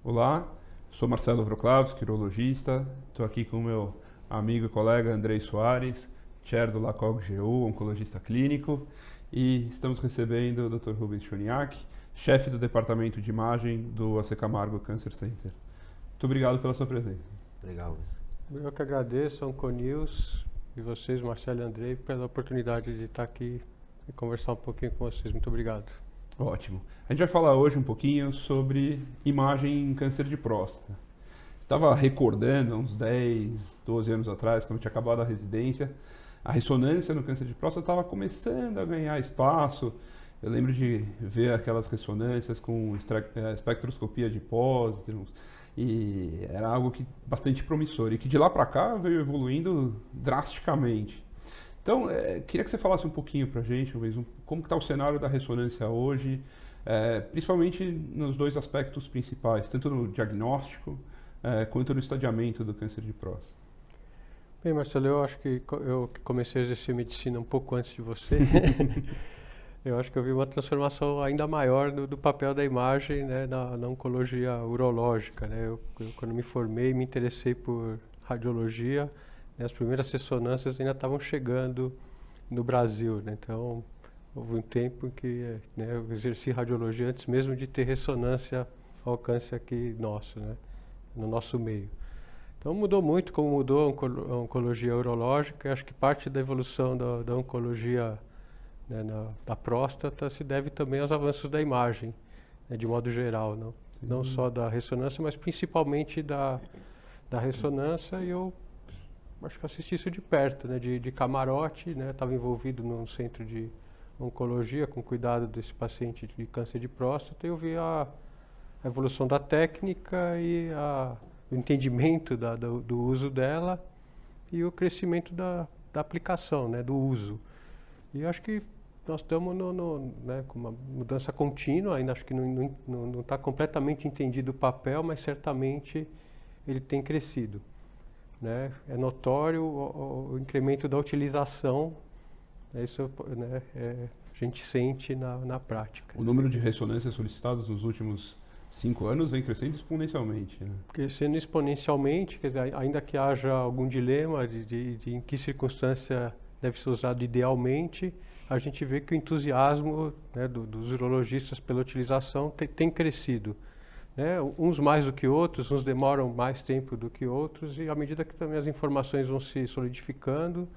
Olá, sou Marcelo Wrocławski, urologista. Estou aqui com o meu amigo e colega Andrei Soares, chair do LACOG-GU, oncologista clínico. E estamos recebendo o Dr. Rubens Choniak, chefe do departamento de imagem do AC Camargo Cancer Center. Muito obrigado pela sua presença. Legal. Eu que agradeço a Onconews e vocês, Marcelo e Andrei, pela oportunidade de estar aqui e conversar um pouquinho com vocês. Muito obrigado. Ótimo. A gente vai falar hoje um pouquinho sobre imagem em câncer de próstata. Estava recordando, uns 10, 12 anos atrás, quando eu tinha acabado a residência, a ressonância no câncer de próstata estava começando a ganhar espaço. Eu lembro de ver aquelas ressonâncias com espectroscopia de pósitrons, e era algo bastante promissor, e que de lá para cá veio evoluindo drasticamente. Então, queria que você falasse um pouquinho para a gente, como está o cenário da ressonância hoje, principalmente nos dois aspectos principais, tanto no diagnóstico quanto no estadiamento do câncer de próstata. Bem, Marcelo, eu acho que eu comecei a exercer medicina um pouco antes de você. Eu acho que eu vi uma transformação ainda maior do papel da imagem, né, na oncologia urológica, né? Eu, quando me formei, me interessei por radiologia. As primeiras ressonâncias ainda estavam chegando no Brasil, né? Então, houve um tempo em que eu exerci radiologia antes mesmo de ter ressonância ao alcance aqui nosso, né? No nosso meio. Então, mudou muito como mudou a oncologia urológica. Acho que parte da evolução da oncologia, né, da próstata se deve também aos avanços da imagem, né, de modo geral, não só da ressonância, mas principalmente da ressonância. E eu acho que assisti isso de perto, né, de camarote, né, estava envolvido num centro de oncologia com cuidado desse paciente de câncer de próstata, e eu vi a evolução da técnica e o entendimento do uso dela e o crescimento da aplicação, né, do uso. E acho que nós estamos né, com uma mudança contínua, ainda acho que não está completamente entendido o papel, mas certamente ele tem crescido. Né? É notório o incremento da utilização, isso, né, a gente sente na prática. O número de ressonâncias solicitadas nos últimos 5 anos vem crescendo exponencialmente, né? Crescendo exponencialmente, quer dizer, ainda que haja algum dilema de em que circunstância deve ser usado idealmente, a gente vê que o entusiasmo, né, dos urologistas pela utilização tem crescido. Né? Uns mais do que outros, uns demoram mais tempo do que outros, e à medida que também as informações vão se solidificando,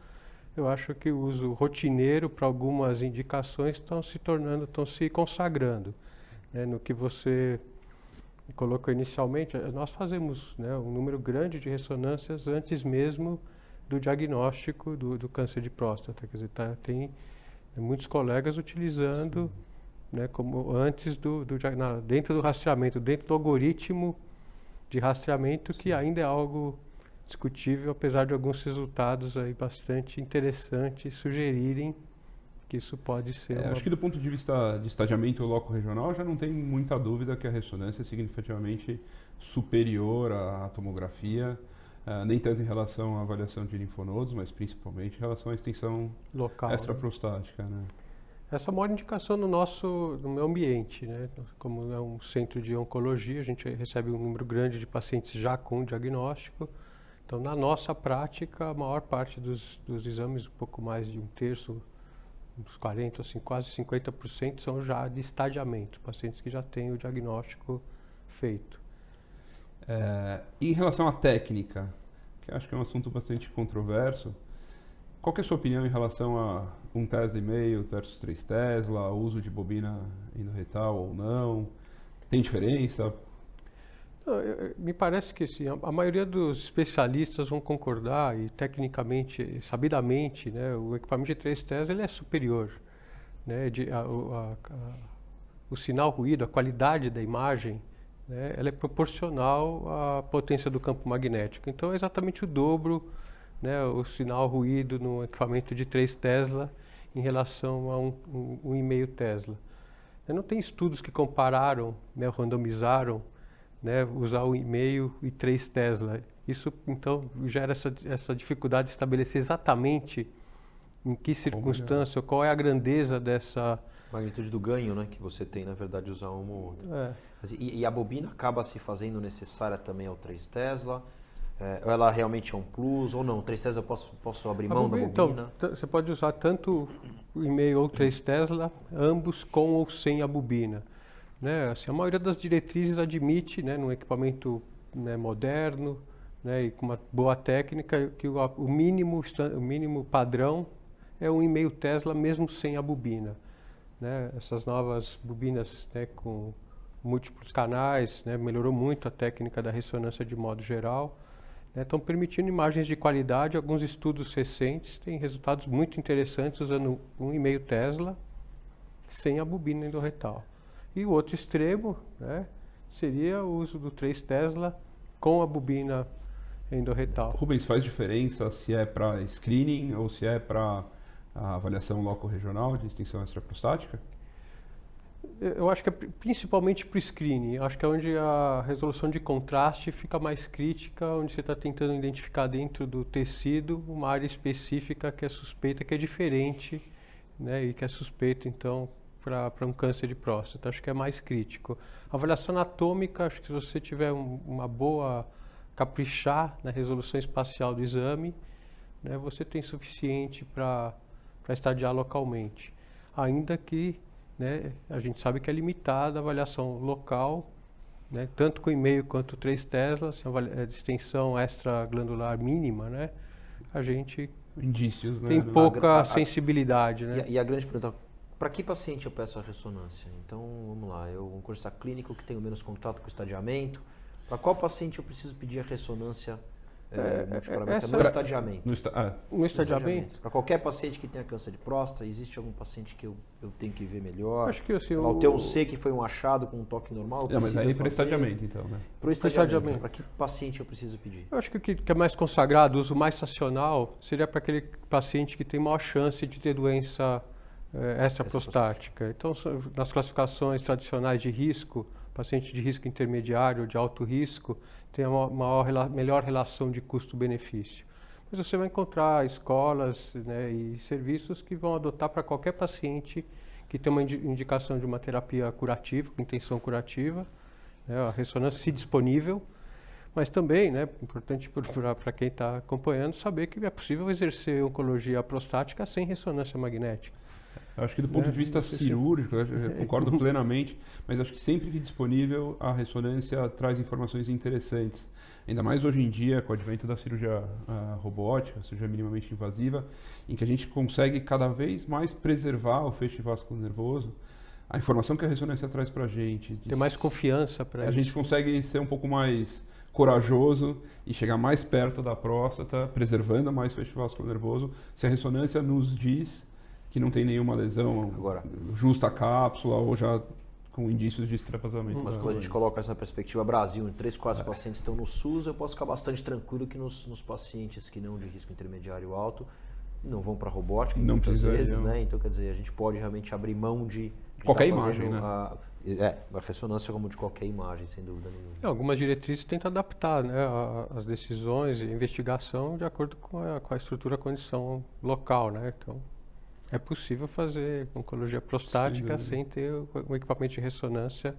eu acho que o uso rotineiro para algumas indicações estão se consagrando. Né? No que você colocou inicialmente, nós fazemos, né, um número grande de ressonâncias antes mesmo do diagnóstico do câncer de próstata. Quer dizer, tem muitos colegas utilizando, né, como antes dentro do rastreamento, dentro do algoritmo de rastreamento, que ainda é algo discutível, apesar de alguns resultados aí bastante interessantes sugerirem que isso pode ser Acho que do ponto de vista de estadiamento loco-regional já não tem muita dúvida que a ressonância é significativamente superior à tomografia, nem tanto em relação à avaliação de linfonodos, mas principalmente em relação à extensão local, extraprostática, né? Essa é a maior indicação no meu ambiente, né? Como é um centro de oncologia, a gente recebe um número grande de pacientes já com diagnóstico. Então, na nossa prática, a maior parte dos exames, um pouco mais de um terço, uns 40%, assim, quase 50%, são já de estadiamento, pacientes que já têm o diagnóstico feito. Em relação à técnica, que acho que é um assunto bastante controverso, qual que é a sua opinião em relação a 1 Tesla e meio versus 3 Tesla, uso de bobina endorretal ou não? Tem diferença? Me parece que sim, a maioria dos especialistas vão concordar, e tecnicamente, sabidamente, né, o equipamento de 3 Tesla ele é superior. Né, o sinal ruído, a qualidade da imagem, né, ela é proporcional à potência do campo magnético. Então é exatamente o dobro, né, o sinal ruído no equipamento de 3 Tesla em relação a 1,5 Tesla. Não tem estudos que compararam, né, randomizaram, né, usar 1,5 e 3 Tesla. Isso, então, gera essa dificuldade de estabelecer exatamente em que circunstância, qual é a grandeza dessa... Magnitude do ganho, né, que você tem, na verdade, usar uma ou outra. E a bobina acaba se fazendo necessária também ao 3 Tesla? Ou ela realmente é um plus, ou não? 3 Tesla eu posso abrir mão da bobina? Então, você pode usar tanto 1,5 ou 3 Tesla, ambos com ou sem a bobina. Né? Assim, a maioria das diretrizes admite, né, num equipamento, né, moderno, né, e com uma boa técnica, que o mínimo padrão é 1,5 Tesla mesmo sem a bobina. Né? Essas novas bobinas, né, com múltiplos canais, né, melhorou muito a técnica da ressonância de modo geral. Estão permitindo imagens de qualidade. Alguns estudos recentes têm resultados muito interessantes usando 1,5 Tesla sem a bobina endorretal. E o outro extremo, né, seria o uso do 3 Tesla com a bobina endorretal. Rubens, faz diferença se é para screening ou se é para a avaliação loco-regional de extensão extraprostática? Eu acho que é principalmente para o screening. Acho que é onde a resolução de contraste fica mais crítica, onde você está tentando identificar dentro do tecido uma área específica que é suspeita, que é diferente, né, e que é suspeita, então, para um câncer de próstata. Acho que é mais crítico. A avaliação anatômica, acho que se você tiver uma boa... caprichar na resolução espacial do exame, né, você tem suficiente para estadiar localmente. Ainda que, né, a gente sabe que é limitada a avaliação local, né, tanto com 1,5 quanto 3 Tesla, se a extensão extraglandular mínima, né, a gente Indícios, né? tem pouca sensibilidade. Né? E a grande pergunta, para que paciente eu peço a ressonância? Então, vamos lá, um cursista clínico que tenho menos contato com o estadiamento, para qual paciente eu preciso pedir a ressonância multiparamétrica no estadiamento? No estadiamento? Para qualquer paciente que tenha câncer de próstata, existe algum paciente que eu tenho que ver melhor? Acho que assim, o T1C que foi um achado com um toque normal? Não, mas aí para estadiamento, então, né? Para o estadiamento. Para que paciente eu preciso pedir? Eu acho que o que é mais consagrado, o uso mais racional, seria para aquele paciente que tem maior chance de ter doença extraprostática. Então, nas classificações tradicionais de risco, paciente de risco intermediário ou de alto risco tem uma melhor relação de custo-benefício. Mas você vai encontrar escolas, né, e serviços que vão adotar para qualquer paciente que tem uma indicação de uma terapia curativa, com intenção curativa, né, a ressonância se disponível, mas também, né, importante para quem está acompanhando, saber que é possível exercer oncologia prostática sem ressonância magnética. Eu acho que do ponto de vista cirúrgico, eu concordo plenamente, mas acho que sempre que disponível a ressonância traz informações interessantes. Ainda mais hoje em dia, com o advento da cirurgia robótica, cirurgia minimamente invasiva, em que a gente consegue cada vez mais preservar o feixe vascular nervoso. A informação que a ressonância traz para a gente... Ter mais confiança para isso. A gente consegue ser um pouco mais corajoso e chegar mais perto da próstata, preservando mais o feixe vascular nervoso, se a ressonância nos diz que não tem nenhuma lesão justa à cápsula ou já com indícios de extravasamento. Mas quando a gente coloca essa perspectiva Brasil, em 3, 4 pacientes estão no SUS, eu posso ficar bastante tranquilo que nos pacientes que não de risco intermediário alto não vão para robótica, não muitas precisa, vezes, né? Então, quer dizer, a gente pode realmente abrir mão de qualquer imagem, né? A ressonância como de qualquer imagem, sem dúvida nenhuma. Algumas diretrizes tentam adaptar, né, as decisões e investigação de acordo com a estrutura, a condição local, né? Então, é possível fazer oncologia prostática sem ter um equipamento de ressonância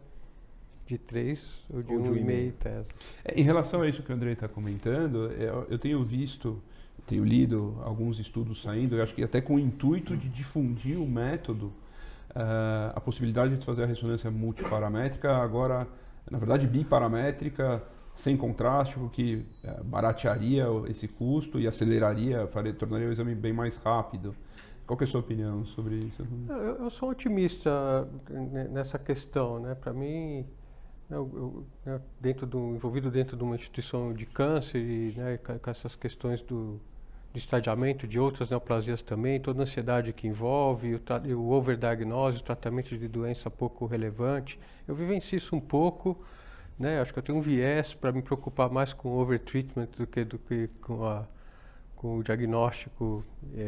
de 3 ou de 1,5 Tesla. Em relação a isso que o Andrei está comentando, eu tenho visto, tenho lido alguns estudos saindo, eu acho que até com o intuito de difundir o método, a possibilidade de fazer a ressonância multiparamétrica, agora, na verdade, biparamétrica, sem contraste, o que baratearia esse custo e aceleraria, tornaria o exame bem mais rápido. Qual que é a sua opinião sobre isso? Eu sou otimista nessa questão, né? Para mim, envolvido dentro de uma instituição de câncer e, né, com essas questões do estadiamento de outras neoplasias também, toda a ansiedade que envolve, o overdiagnose, o tratamento de doença pouco relevante, eu vivencio isso um pouco, né? Acho que eu tenho um viés para me preocupar mais com o overtreatment do que com com o diagnóstico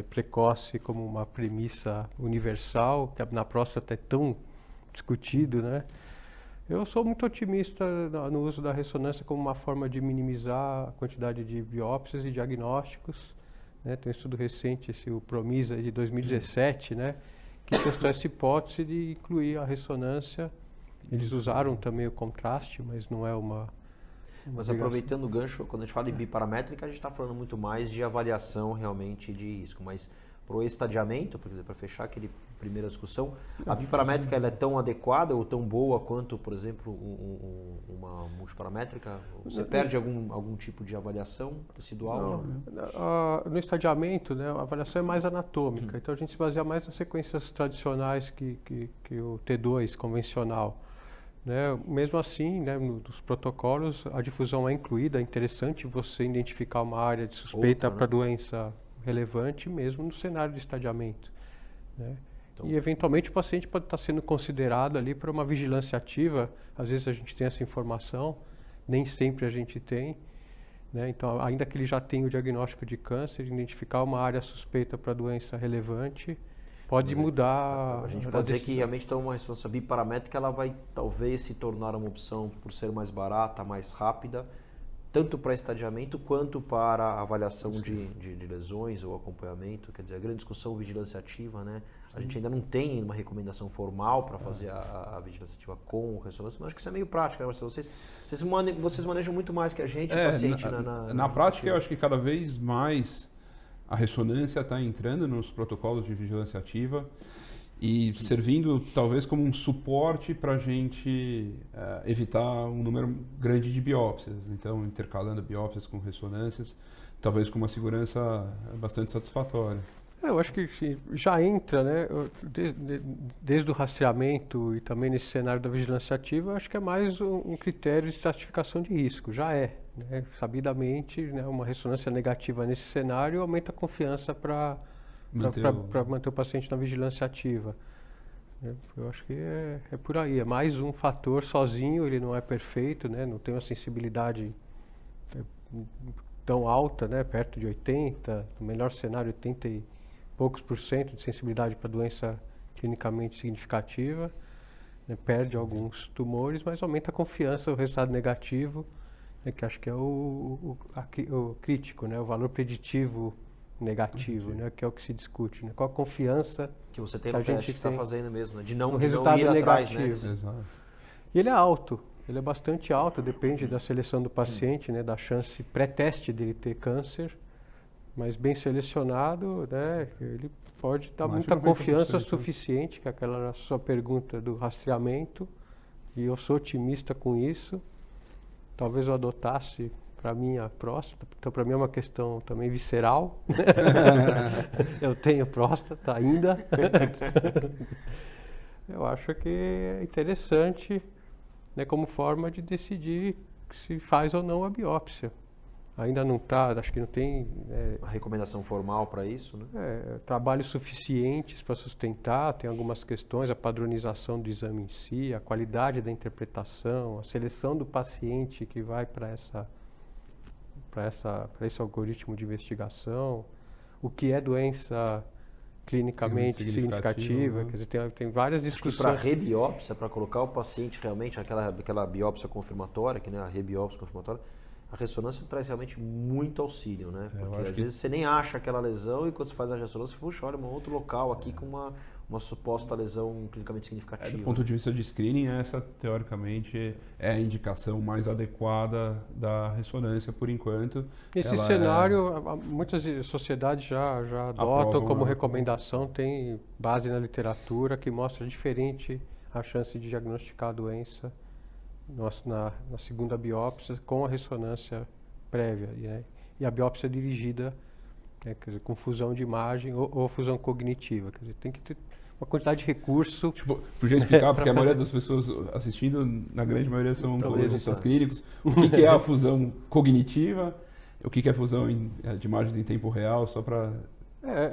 precoce como uma premissa universal, que na próstata é tão discutido, né? Eu sou muito otimista no uso da ressonância como uma forma de minimizar a quantidade de biópsias e diagnósticos, né? Tem um estudo recente, o PROMISA de 2017, né? Que testou essa hipótese de incluir a ressonância. Eles usaram também o contraste, mas não é uma Mas aproveitando o gancho, quando a gente fala em biparamétrica, a gente está falando muito mais de avaliação realmente de risco, mas para o estadiamento, por exemplo, para fechar aquele primeira discussão, a biparamétrica ela é tão adequada ou tão boa quanto, por exemplo, uma multiparamétrica? Você perde algum tipo de avaliação tecidual? Não. No estadiamento, né, a avaliação é mais anatômica, então a gente se baseia mais nas sequências tradicionais que o T2 convencional. Né? Mesmo assim, né, nos protocolos, a difusão é incluída. É interessante você identificar uma área de suspeita para doença relevante, mesmo no cenário de estadiamento. Né? Então, e, eventualmente, o paciente pode estar sendo considerado ali para uma vigilância ativa. Às vezes a gente tem essa informação, nem sempre a gente tem. Né? Então, ainda que ele já tenha o diagnóstico de câncer, identificar uma área suspeita para doença relevante pode mudar. A gente pode dizer que realmente então, uma ressonância biparamétrica ela vai talvez se tornar uma opção por ser mais barata, mais rápida, tanto para estadiamento quanto para avaliação de lesões ou acompanhamento. Quer dizer, a grande discussão vigilância ativa, né? A gente ainda não tem uma recomendação formal para fazer a vigilância ativa com ressonância, mas acho que isso é meio prático, né, Marcelo? Vocês manejam muito mais que a gente, o paciente. Na prática, eu acho que cada vez mais a ressonância está entrando nos protocolos de vigilância ativa e servindo talvez como um suporte para a gente evitar um número grande de biópsias. Então, intercalando biópsias com ressonâncias, talvez com uma segurança bastante satisfatória. Eu acho que já entra, né? Desde o rastreamento e também nesse cenário da vigilância ativa, acho que é mais um critério de estratificação de risco, já é. Né? Sabidamente, né? Uma ressonância negativa nesse cenário aumenta a confiança para manter o paciente na vigilância ativa. Eu acho que é por aí, é mais um fator sozinho, ele não é perfeito, né? Não tem uma sensibilidade tão alta, né? Perto de 80%, no melhor cenário 80 e poucos % de sensibilidade para doença clinicamente significativa, né? Perde alguns tumores, mas aumenta a confiança, o resultado negativo, né? Que acho que é o crítico, né? O valor preditivo negativo, né? Que é o que se discute, né? Qual a confiança que você tem no teste que está fazendo mesmo, né? de não resultado ir negativo. Atrás, né? Exato. E ele é alto, ele é bastante alto, depende da seleção do paciente, né? Da chance pré-teste dele ter câncer, mas bem selecionado, né? Ele pode dar muita confiança suficiente, que é aquela sua pergunta do rastreamento, e eu sou otimista com isso. Talvez eu adotasse para mim a próstata, então para mim é uma questão também visceral. Eu tenho próstata ainda. Eu acho que é interessante, né, como forma de decidir se faz ou não a biópsia. Ainda não está, acho que não tem uma recomendação formal para isso, né? Trabalhos suficientes para sustentar, tem algumas questões, a padronização do exame em si, a qualidade da interpretação, a seleção do paciente que vai para esse algoritmo de investigação, o que é doença clinicamente significativa, quer dizer, tem várias discussões. Para rebiópsia, para colocar o paciente realmente, aquela biópsia confirmatória, que, né, a rebiópsia confirmatória, a ressonância traz realmente muito auxílio, né? Porque às vezes você nem acha aquela lesão e quando você faz a ressonância, puxa, olha, um outro local aqui com uma suposta lesão clinicamente significativa. Do ponto de vista de screening, essa teoricamente é a indicação mais adequada da ressonância por enquanto. Nesse cenário, muitas sociedades já adotam como recomendação, tem base na literatura que mostra diferente a chance de diagnosticar a doença na segunda biópsia com a ressonância prévia, né? E a biópsia dirigida, né, quer dizer, com fusão de imagem ou fusão cognitiva, quer dizer, tem que ter uma quantidade de recurso. Podia explicar, porque a maioria das pessoas assistindo, na grande maioria são oncologistas clínicos, o que é a fusão cognitiva, o que é a fusão de imagens em tempo real, só para...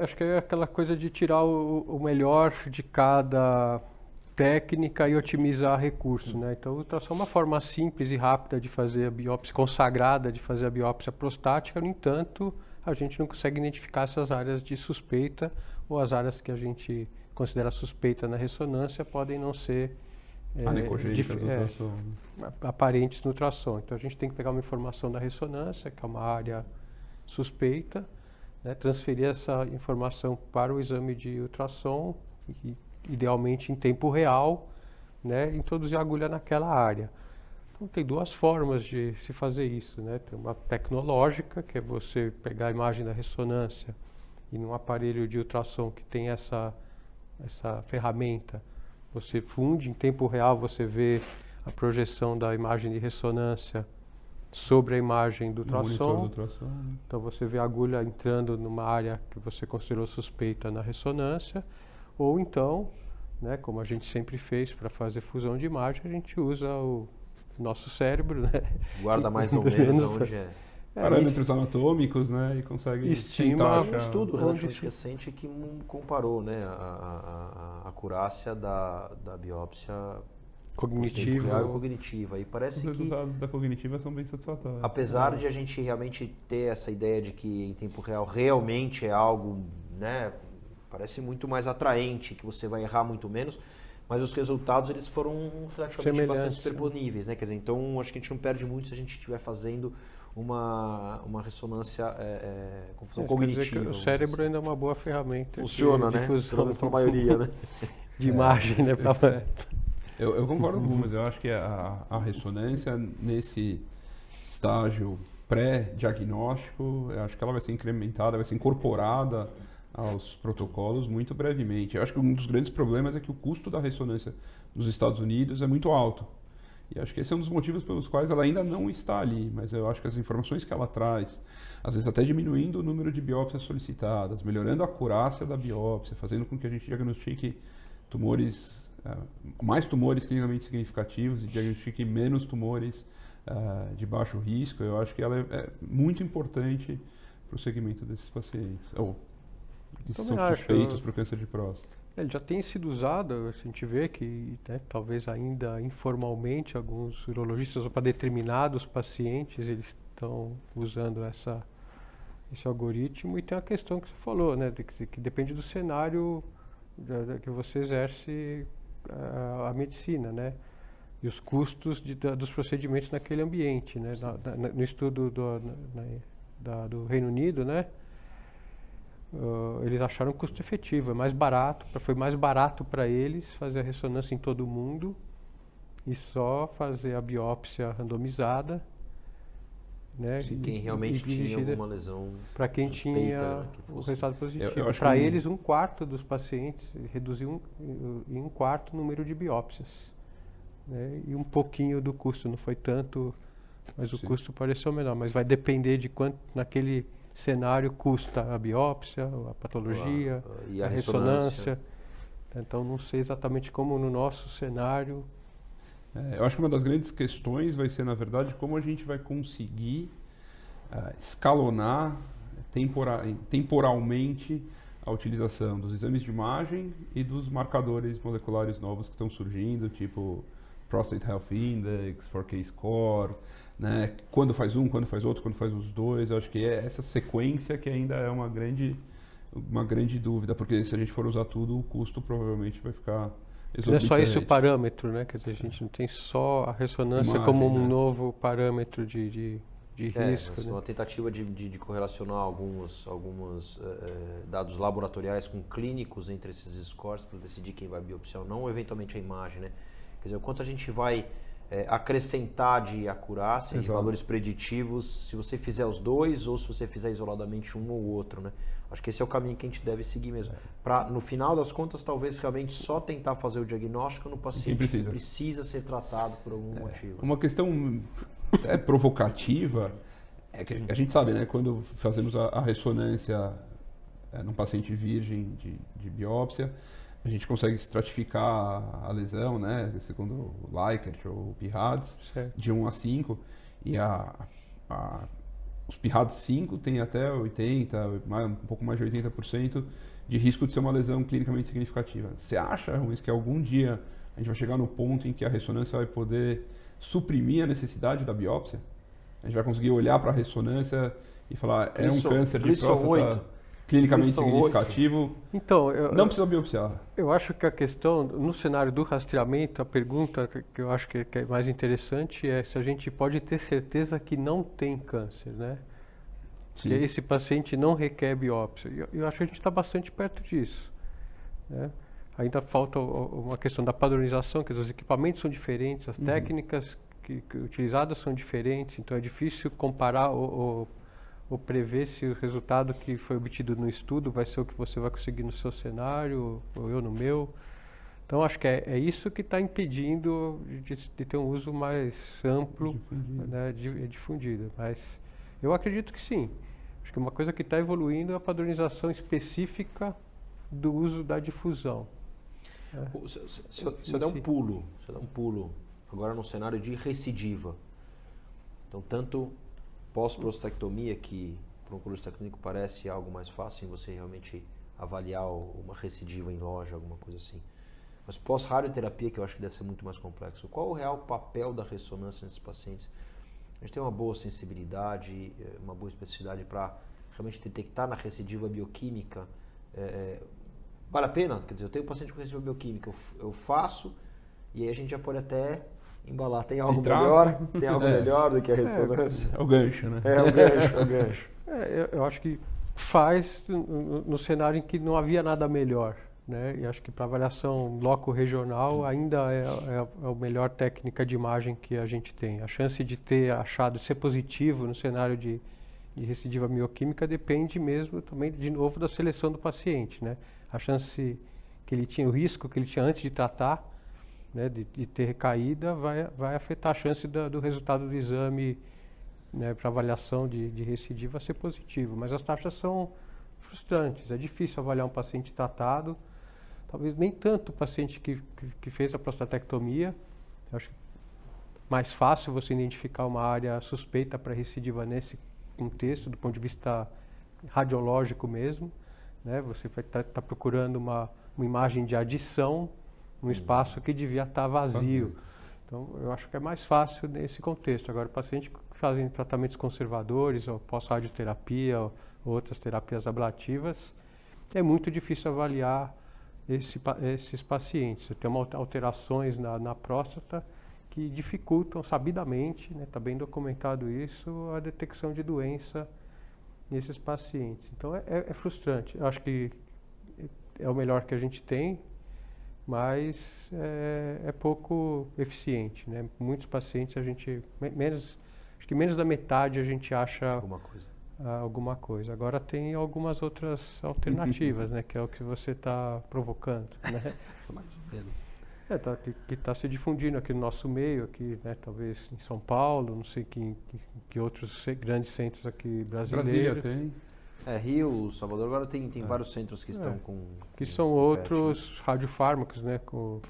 acho que é aquela coisa de tirar o melhor de cada técnica e otimizar recurso, né? Então, a ultrassom é uma forma simples e rápida de fazer a biópsia, consagrada de fazer a biópsia prostática. No entanto, a gente não consegue identificar essas áreas de suspeita, ou as áreas que a gente considera suspeita na ressonância podem não ser aparentes no ultrassom. Então a gente tem que pegar uma informação da ressonância, que é uma área suspeita, né, transferir essa informação para o exame de ultrassom, e, idealmente em tempo real, né, introduzir a agulha naquela área. Então tem duas formas de se fazer isso, né? Tem uma tecnológica, que é você pegar a imagem da ressonância e num aparelho de ultrassom que tem essa ferramenta, você funde em tempo real, você vê a projeção da imagem de ressonância sobre a imagem do ultrassom. Então você vê a agulha entrando numa área que você considerou suspeita na ressonância, ou então, né, como a gente sempre fez para fazer fusão de imagem, a gente usa o nosso cérebro, né? Guarda mais ou menos onde é. Parâmetros anatômicos, né? E consegue estima um estudo relativamente recente que comparou, né, a acurácia da biópsia cognitiva. E parece que os resultados da cognitiva são bem satisfatórios. Apesar de a gente realmente ter essa ideia de que em tempo real realmente é algo, né, parece muito mais atraente, que você vai errar muito menos, mas os resultados eles foram relativamente bastante superponíveis, né? Quer dizer, então acho que a gente não perde muito se a gente estiver fazendo uma ressonância com função cognitiva. O cérebro ainda é uma boa ferramenta. Funciona, né? Para a maioria, né? De imagem, né? Eu concordo com mas eu acho que a ressonância nesse estágio pré-diagnóstico, eu acho que ela vai ser incrementada, vai ser incorporada aos protocolos muito brevemente. Eu acho que um dos grandes problemas é que o custo da ressonância nos Estados Unidos é muito alto. E acho que esse é um dos motivos pelos quais ela ainda não está ali, mas eu acho que as informações que ela traz, às vezes até diminuindo o número de biópsias solicitadas, melhorando a acurácia da biópsia, fazendo com que a gente diagnostique tumores, mais tumores clinicamente significativos e diagnostique menos tumores de baixo risco, eu acho que ela é muito importante para o segmento desses pacientes. Que são suspeitos para o câncer de próstata. Ele já tem sido usado, a gente vê que, né, talvez ainda informalmente, alguns urologistas, ou para determinados pacientes, eles estão usando esse algoritmo. E tem a questão que você falou, né, que depende do cenário que você exerce a medicina, né, e os custos dos procedimentos naquele ambiente, né. No estudo do Reino Unido, né, eles acharam custo efetivo, foi mais barato para eles fazer a ressonância em todo mundo e só fazer a biópsia randomizada, né? Quem realmente tinha alguma lesão para quem suspeita, tinha, né, o resultado positivo. Para eles, 1/4 dos pacientes reduziu em 1/4 o número de biópsias, né? E um pouquinho do custo, não foi tanto, mas o custo pareceu menor, mas vai depender de quanto naquele cenário custa a biópsia, a patologia, e a ressonância. Então não sei exatamente como no nosso cenário. Eu acho que uma das grandes questões vai ser, na verdade, como a gente vai conseguir escalonar temporalmente a utilização dos exames de imagem e dos marcadores moleculares novos que estão surgindo, tipo Prostate Health Index, 4K Score, né? Quando faz um, quando faz outro, quando faz os dois. Eu acho que é essa sequência que ainda é uma grande dúvida, porque se a gente for usar tudo, o custo provavelmente vai ficar exorbitante. Não é só esse o parâmetro, né? Quer dizer, a gente não tem só a ressonância imagem, como um novo parâmetro de risco. Né? Uma tentativa de correlacionar alguns dados laboratoriais com clínicos entre esses scores para decidir quem vai biopsiar ou não, ou eventualmente a imagem, né? Quer dizer, o quanto a gente vai acrescentar de acurácia, de valores preditivos, se você fizer os dois ou se você fizer isoladamente um ou outro, né? Acho que esse é o caminho que a gente deve seguir mesmo. Para, no final das contas, talvez realmente só tentar fazer o diagnóstico no paciente que precisa ser tratado por algum motivo. Uma questão provocativa é que a gente sabe, né? Quando fazemos a ressonância num paciente virgem de biópsia, a gente consegue estratificar a lesão, né, segundo o Likert ou o PIRADS, de 1 a 5, e os PIRADS 5 tem até 80%, um pouco mais de 80% de risco de ser uma lesão clinicamente significativa. Você acha, Ruiz, que algum dia a gente vai chegar no ponto em que a ressonância vai poder suprimir a necessidade da biópsia? A gente vai conseguir olhar para a ressonância e falar, é um câncer de Gleason próstata 8. clinicamente Gleason significativo. Então, Não precisa biopsiar. eu acho que a questão, no cenário do rastreamento, a pergunta que eu acho que é mais interessante é se a gente pode ter certeza que não tem câncer, né? Sim. Que esse paciente não requer biópsia. Eu acho que a gente está bastante perto disso, né? Ainda falta uma questão da padronização, que os equipamentos são diferentes, as técnicas que utilizadas são diferentes, então é difícil comparar ou prever se o resultado que foi obtido no estudo vai ser o que você vai conseguir no seu cenário ou eu no meu. Então acho que é isso que está impedindo de ter um uso mais amplo, né, difundido. Mas eu acredito que sim. Acho que uma coisa que está evoluindo é a padronização específica do uso da difusão. Se eu der um pulo agora num cenário de recidiva, então tanto pós-prostatectomia, que para um oncologista clínico parece algo mais fácil em você realmente avaliar uma recidiva em loja, alguma coisa assim, mas pós-radioterapia, que eu acho que deve ser muito mais complexo, qual o real papel da ressonância nesses pacientes? A gente tem uma boa sensibilidade, uma boa especificidade para realmente detectar na recidiva bioquímica. Vale a pena? Quer dizer, eu tenho um paciente com recidiva bioquímica, eu faço, e aí a gente já pode até embalar. Tem algo melhor? Tem algo melhor do que a ressonância? É o gancho, né? É o gancho. Eu acho que faz no cenário em que não havia nada melhor, né? E acho que para avaliação loco-regional ainda é a melhor técnica de imagem que a gente tem. A chance de ter achado ser positivo no cenário de recidiva bioquímica depende mesmo também, de novo, da seleção do paciente, né? A chance que ele tinha, o risco que ele tinha antes de tratar, né, de ter recaída, vai afetar a chance do resultado do exame, né, para avaliação de recidiva ser positivo. Mas as taxas são frustrantes. É difícil avaliar um paciente tratado, talvez nem tanto o paciente que fez a prostatectomia. Eu acho mais fácil você identificar uma área suspeita para recidiva nesse contexto, do ponto de vista radiológico mesmo, né? Você vai estar procurando uma imagem de adição num espaço que devia estar vazio. Então, eu acho que é mais fácil nesse contexto. Agora, pacientes que fazem tratamentos conservadores, ou pós-radioterapia, ou outras terapias ablativas, é muito difícil avaliar esses pacientes. Tem alterações na próstata que dificultam sabidamente, né, está bem documentado isso, a detecção de doença nesses pacientes. Então, é frustrante. Eu acho que é o melhor que a gente tem, mas é pouco eficiente, né? Muitos pacientes acho que menos da metade a gente acha alguma coisa. Agora tem algumas outras alternativas, né? Que é o que você está provocando, né? Mais ou menos. Que está se difundindo aqui no nosso meio, aqui, né? Talvez em São Paulo, não sei que outros grandes centros aqui brasileiros. Brasília tem. Rio, Salvador, agora tem vários centros que estão com... Que são outros radiofármacos, né, com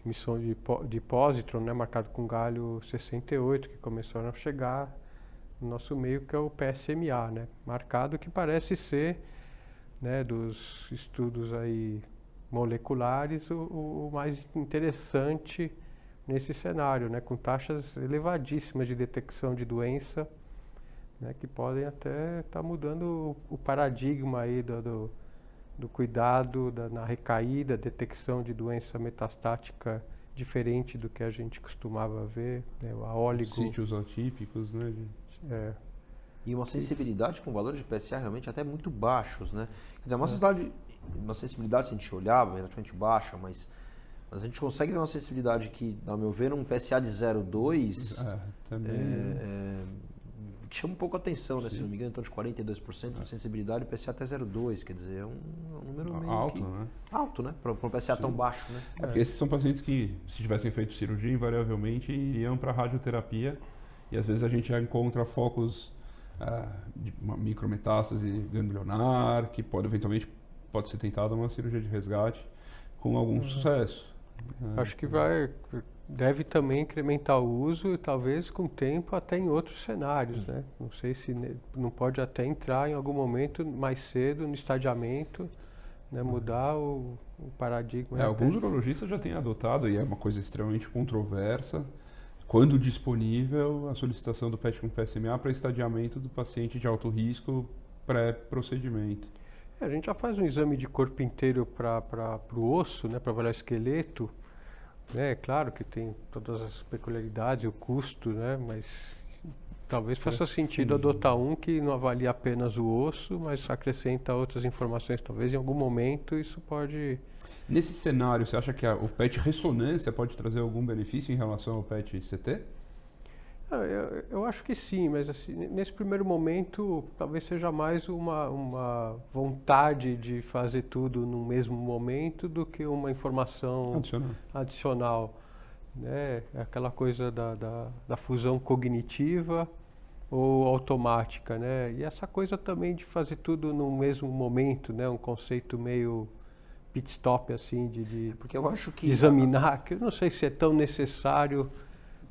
emissão de positron, né, marcado com galho 68, que começaram a chegar no nosso meio, que é o PSMA, né, marcado que parece ser, né, dos estudos aí moleculares, o mais interessante nesse cenário, né, com taxas elevadíssimas de detecção de doença, né, que podem até estar mudando o paradigma aí do cuidado na recaída, detecção de doença metastática diferente do que a gente costumava ver, né, a óligo... Sítios atípicos, né? E uma sensibilidade com valores de PSA realmente até muito baixos, né? Quer dizer, uma sensibilidade, se a gente olhar, relativamente baixa, mas a gente consegue ver uma sensibilidade que, ao meu ver, um PSA de 0,2 chama um pouco a atenção, né? Se não me engano, em torno de 42% de sensibilidade, PSA até 0,2, quer dizer, é um número meio alto, né? Alto, né? Para um PSA tão baixo, né? Porque esses são pacientes que, se tivessem feito cirurgia, invariavelmente iriam para radioterapia, e às vezes a gente já encontra focos de uma micrometástase ganglionar, que eventualmente pode ser tentada uma cirurgia de resgate com algum sucesso. Acho que deve também incrementar o uso e talvez com o tempo até em outros cenários, né? Não sei se não pode até entrar em algum momento mais cedo no estadiamento, né? Mudar o paradigma. Alguns urologistas já têm adotado, e é uma coisa extremamente controversa, quando disponível, a solicitação do PET com PSMA para estadiamento do paciente de alto risco pré-procedimento. A gente já faz um exame de corpo inteiro para o osso, né, para avaliar o esqueleto. É claro que tem todas as peculiaridades, o custo, né, mas talvez faça sentido adotar um que não avalia apenas o osso, mas acrescenta outras informações. Talvez em algum momento isso pode... Nesse cenário, você acha que o PET ressonância pode trazer algum benefício em relação ao PET CT? Eu acho que sim, mas assim, nesse primeiro momento talvez seja mais uma vontade de fazer tudo no mesmo momento do que uma informação adicional. Né? Aquela coisa da fusão cognitiva ou automática, né? E essa coisa também de fazer tudo no mesmo momento, né? Um conceito meio pit stop assim de porque eu acho que examinar, que eu não sei se é tão necessário.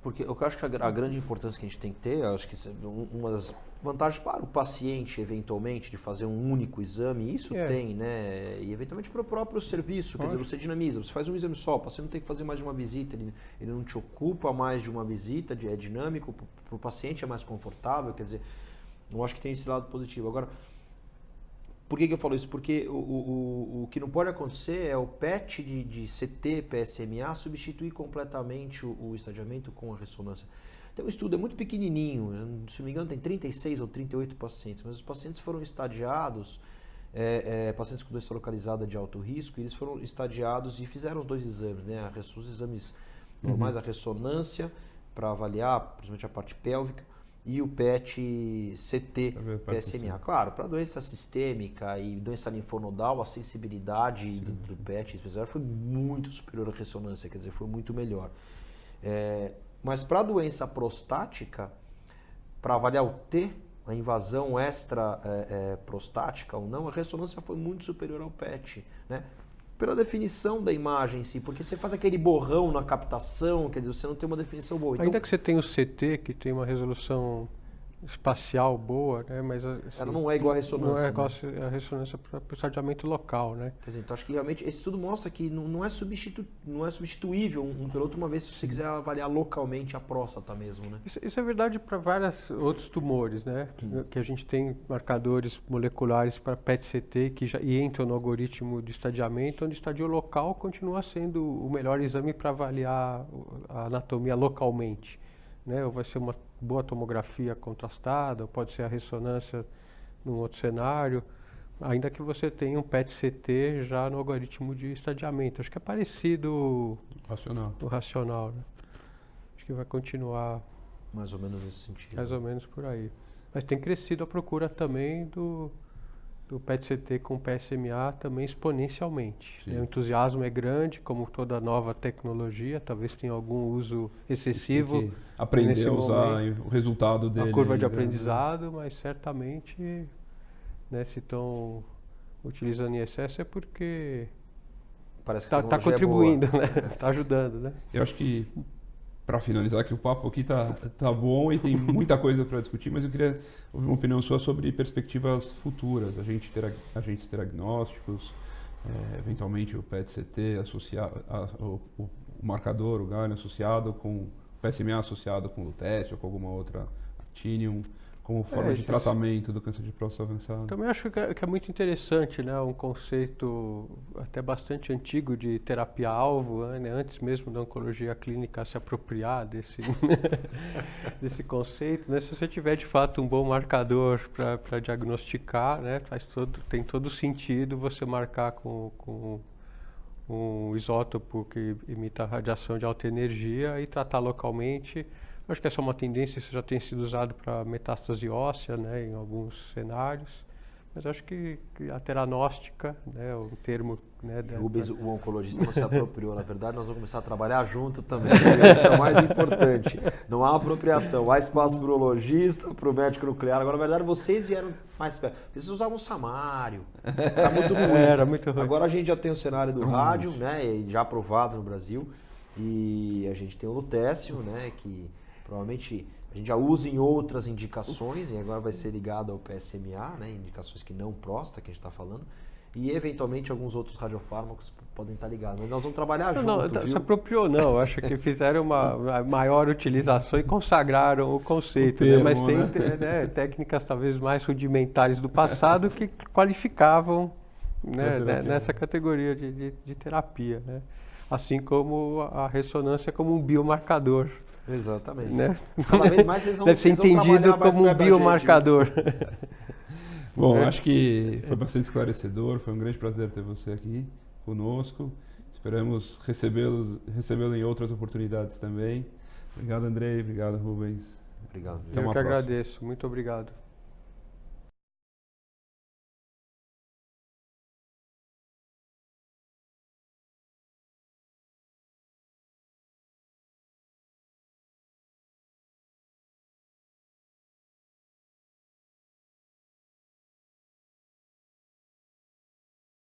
Porque eu acho que a grande importância que a gente tem que ter, eu acho que uma das vantagens para o paciente, eventualmente, de fazer um único exame, isso tem, né? E eventualmente para o próprio serviço, quer dizer, você dinamiza, você faz um exame só, você não tem que fazer mais de uma visita, ele não te ocupa mais de uma visita, é dinâmico, para o paciente é mais confortável, quer dizer, eu acho que tem esse lado positivo. Agora, por que eu falo isso? Porque o que não pode acontecer é o PET de CT, PSMA, substituir completamente o estadiamento com a ressonância. Então o estudo é muito pequenininho, se não me engano tem 36 ou 38 pacientes, mas os pacientes foram estadiados, pacientes com doença localizada de alto risco, eles foram estadiados e fizeram os 2 exames, né? Os exames normais, a ressonância para avaliar, principalmente a parte pélvica, e o PET CT, PSMA. Claro, para doença sistêmica e doença linfonodal, a sensibilidade do PET especial foi muito superior à ressonância, quer dizer, foi muito melhor. Mas para a doença prostática, para avaliar o T, a invasão extra prostática ou não, a ressonância foi muito superior ao PET, né? Pela definição da imagem em si, porque você faz aquele borrão na captação, quer dizer, você não tem uma definição boa. Então, ainda que você tenha o CT, que tem uma resolução espacial boa, né, mas assim, ela não é igual à ressonância. Não é igual a ressonância para o estadiamento local, né? Quer dizer, então acho que realmente esse estudo mostra que não é substituível um pelo outro, uma vez se você quiser avaliar localmente a próstata mesmo, né? Isso é verdade para vários outros tumores, né? Que a gente tem marcadores moleculares para PET-CT que já entram no algoritmo de estadiamento, onde o estadio local continua sendo o melhor exame para avaliar a anatomia localmente, né? Ou vai ser uma boa tomografia contrastada, ou pode ser a ressonância num outro cenário, ainda que você tenha um PET-CT já no algoritmo de estadiamento. Acho que é parecido o racional, né? Acho que vai continuar mais ou menos nesse sentido. Mais ou menos por aí. Mas tem crescido a procura também do PET-CT com PSMA também exponencialmente. O entusiasmo é grande, como toda nova tecnologia, talvez tenha algum uso excessivo. Aprender a usar o resultado dele. A curva de aprendizado, mas certamente, né, se estão utilizando em excesso é porque está contribuindo, né? Está ajudando, né? Eu acho que, para finalizar, que o papo aqui tá bom e tem muita coisa para discutir, mas eu queria ouvir uma opinião sua sobre perspectivas futuras, agentes diagnósticos, eventualmente o PET-CT associado, o marcador, o galho associado com o PSMA associado com lutécio ou com alguma outra actinium, como forma de tratamento do câncer de próstata avançado. Também acho que é muito interessante, né? Um conceito até bastante antigo de terapia-alvo, né? Antes mesmo da oncologia clínica se apropriar desse conceito, né? Se você tiver de fato um bom marcador para diagnosticar, né? Tem todo sentido você marcar com um isótopo que imita radiação de alta energia e tratar localmente. Acho que essa é uma tendência, isso já tem sido usado para metástase óssea, né, em alguns cenários, mas acho que a teranóstica, né, o termo... Né, Rubens, o oncologista, não se apropriou. Na verdade, nós vamos começar a trabalhar junto também. Isso é o mais importante. Não há apropriação. Há espaço para o urologista, para o médico nuclear. Agora, na verdade, vocês vieram mais perto. Vocês usavam o Samário. Era muito ruim. Era muito ruim. Agora a gente já tem o cenário do rádio, né, já aprovado no Brasil. E a gente tem o lutécio, né, que... Provavelmente a gente já usa em outras indicações, e agora vai ser ligado ao PSMA, né, indicações que não próstata, que a gente está falando. e eventualmente alguns outros radiofármacos podem estar ligados. Mas nós vamos trabalhar junto, Não, viu? se apropriou não, acho que fizeram uma maior utilização e consagraram o conceito, termo, né? Mas tem técnicas talvez mais rudimentares do passado que qualificavam, né, nessa categoria de terapia, né? Assim como a ressonância como um biomarcador. Exatamente. Né? Cada vez mais vocês vão, deve ser entendido como um biomarcador. Bom, acho que foi bastante esclarecedor, foi um grande prazer ter você aqui conosco. Esperamos recebê-lo em outras oportunidades também. Obrigado, Andrei. Obrigado, Rubens. Obrigado. Eu que agradeço. Muito obrigado.